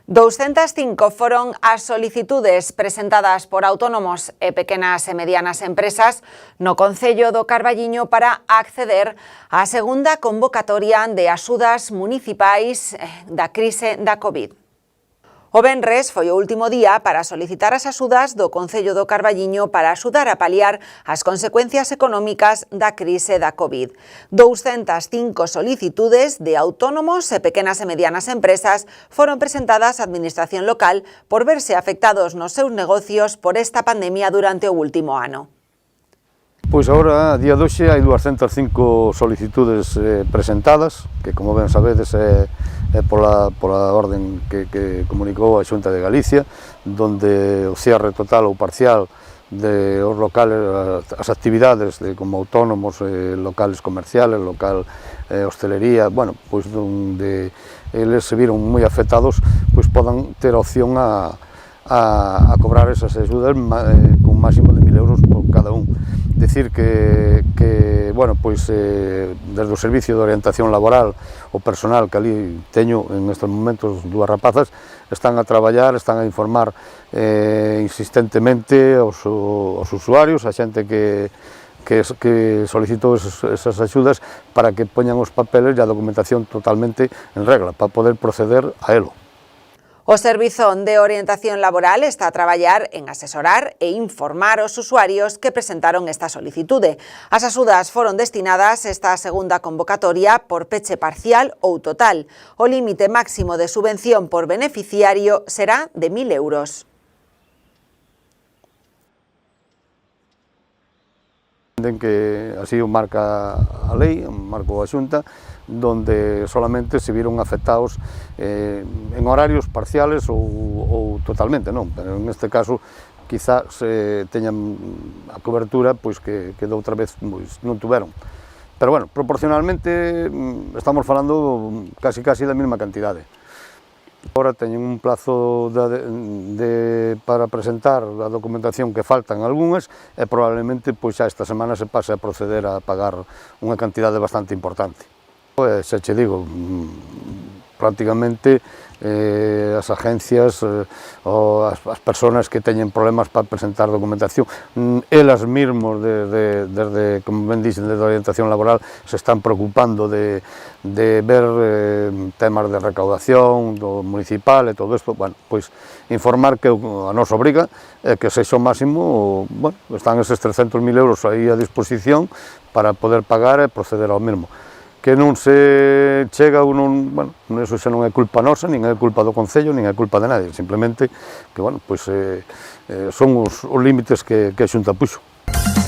205 foron as solicitudes presentadas por autónomos e pequenas e medianas empresas no Concello do Carballiño para acceder á segunda convocatoria de axudas municipais da crise da COVID. O venres foi o último día para solicitar as axudas do Concello do Carballiño para axudar a paliar as consecuencias económicas da crise da COVID. 205 solicitudes de autónomos e pequenas e medianas empresas foron presentadas á Administración local por verse afectados nos seus negocios por esta pandemia durante o último ano. Pois agora, a día de hoxe, hai 205 solicitudes presentadas, que como ben sabedes é pola orden que comunicou a Xunta de Galicia, donde o cierre total ou parcial de os locales, as actividades como autónomos, locales comerciales, local hostelería, bueno, pois onde eles se viron moi afectados, pois podan ter opción a cobrar esas axudas con un máximo de 1.000 euros por cada un. Decir que bueno, pois desde o Servicio de Orientación Laboral, o personal que ali teño en estes momentos, dúas rapazas, están a traballar, están a informar insistentemente aos usuarios, a xente que solicitou esas axudas, para que poñan os papeles e a documentación totalmente en regla, para poder proceder a elo. O Servizo de Orientación Laboral está a traballar en asesorar e informar os usuarios que presentaron esta solicitude. As axudas foron destinadas esta segunda convocatoria por peche parcial ou total. O límite máximo de subvención por beneficiario será de 1.000 euros. Que así o marca a lei, marcou a Xunta, donde solamente se viron afectados en horarios parciales ou totalmente, non, pero en este caso quizá se teñan a cobertura pois que doutra vez pois, non tuveron. Pero bueno, proporcionalmente estamos falando casi da mesma cantidade. Agora teñen un plazo para presentar a documentación que faltan algunhas e probablemente pois xa esta semana se pase a proceder a pagar unha cantidade bastante importante. Xa che digo, prácticamente as agencias ou as persoas que teñen problemas para presentar documentación, elas mesmos, desde, como ben dixen, desde a orientación laboral, se están preocupando de ver temas de recaudación do municipal e todo isto. Bueno, pois informar que a nosa obriga é que sexa o máximo, bueno, están eses 300.000 euros aí a disposición para poder pagar e proceder ao mesmo. Que non se chega ou non, bueno, eso xa non é culpa nosa, nin é culpa do Concello, nin é culpa de nadie, simplemente que, bueno, pois son os límites que a Xunta puxo.